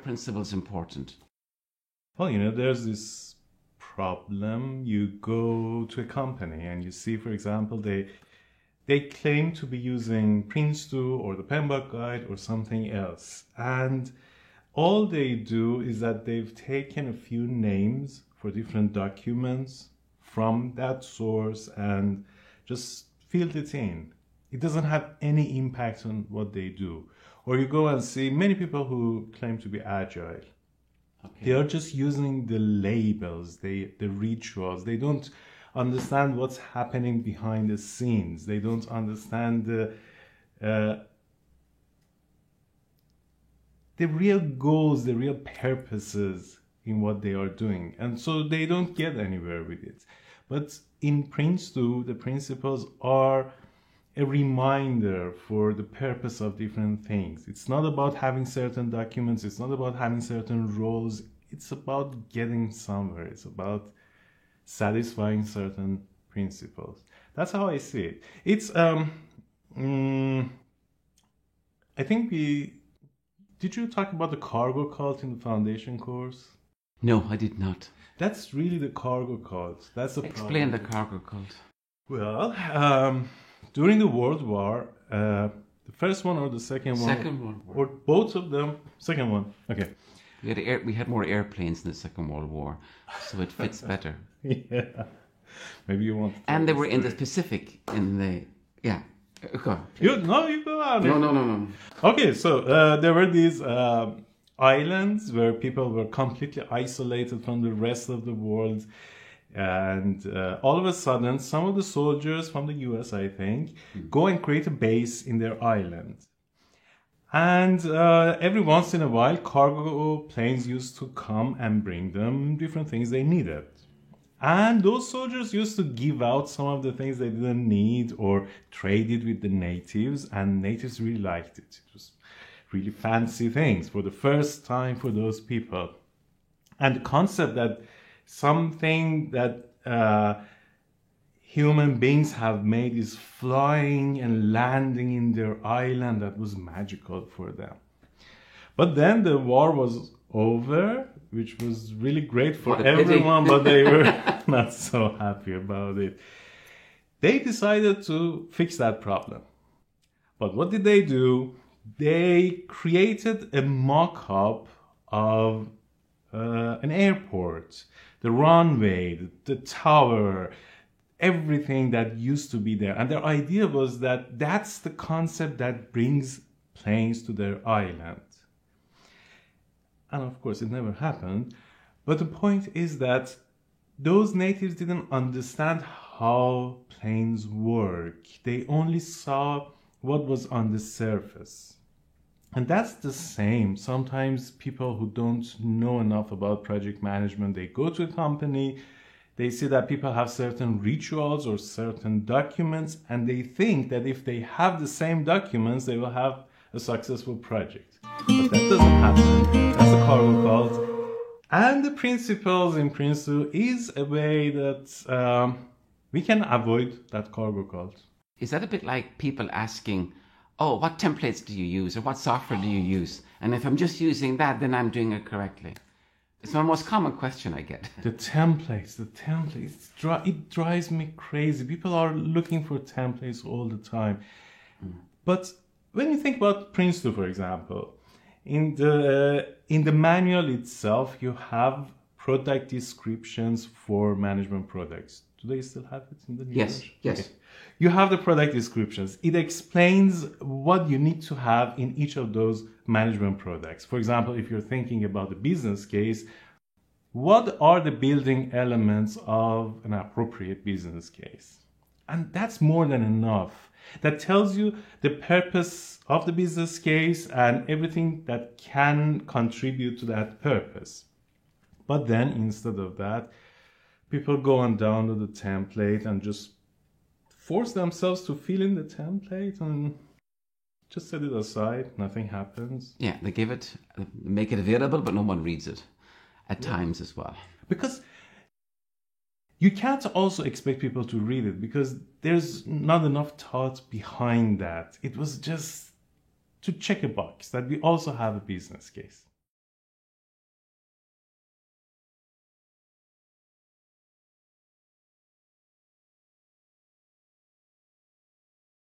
principles important? Well, there's this problem. You go to a company and you see, for example, they claim to be using Prince2 or the PMBOK guide or something else. And all they do is that they've taken a few names for different documents from that source and just filled it in. It doesn't have any impact on what they do. Or you go and see many people who claim to be agile. Okay. They are just using the labels, the rituals. They don't understand what's happening behind the scenes. They don't understand the real goals, the real purposes in what they are doing. And so they don't get anywhere with it. But in Prince2, the principles are a reminder for the purpose of different things. It's not about having certain documents. It's not about having certain roles. It's about getting somewhere. It's about satisfying certain principles. That's how I see it. It's, I think did you talk about the cargo cult in the foundation course? No, I did not. That's really the cargo cult. That's the Explain the cargo cult. Well, during the World War, the first one or the second one? Second World War. Or both of them? Second one. Okay. We had more airplanes in the Second World War, so it fits better. Yeah. Maybe you want. And they were in the Pacific. Yeah. Go on. You go on. No. Okay, so there were these islands where people were completely isolated from the rest of the world. And all of a sudden, some of the soldiers from the US, I think, go and create a base in their island. And every once in a while, cargo planes used to come and bring them different things they needed. And those soldiers used to give out some of the things they didn't need or trade it with the natives, and natives really liked it. It was really fancy things for the first time for those people. And the concept that something that human beings have made is flying and landing in their island, that was magical for them. But then the war was over, which was really great for everyone, but they were not so happy about it. They decided to fix that problem. But what did they do? They created a mock-up of an airport, the runway, the tower, everything that used to be there. And their idea was that that's the concept that brings planes to their island. And of course, it never happened. But the point is that those natives didn't understand how planes work. They only saw what was on the surface. And that's the same. Sometimes people who don't know enough about project management, they go to a company, they see that people have certain rituals or certain documents, and they think that if they have the same documents, they will have a successful project. But that doesn't happen. That's the cargo cult. And the principles in Prince2 is a way that we can avoid that cargo cult. Is that a bit like people asking, oh, what templates do you use, or what software do you use? And if I'm just using that, then I'm doing it correctly. It's the most common question I get. The templates, it drives me crazy. People are looking for templates all the time. But when you think about Prince2, for example, in the manual itself, you have product descriptions for management products. Do they still have it in the new version? Yes. Okay. You have the product descriptions. It explains what you need to have in each of those management products. For example, if you're thinking about the business case, what are the building elements of an appropriate business case? And that's more than enough. That tells you the purpose of the business case and everything that can contribute to that purpose. But then instead of that, people go and download the template and just force themselves to fill in the template and just set it aside. Nothing happens. Yeah, they make it available, but no one reads it at times as well. Because you can't also expect people to read it because there's not enough thought behind that. It was just to check a box that we also have a business case.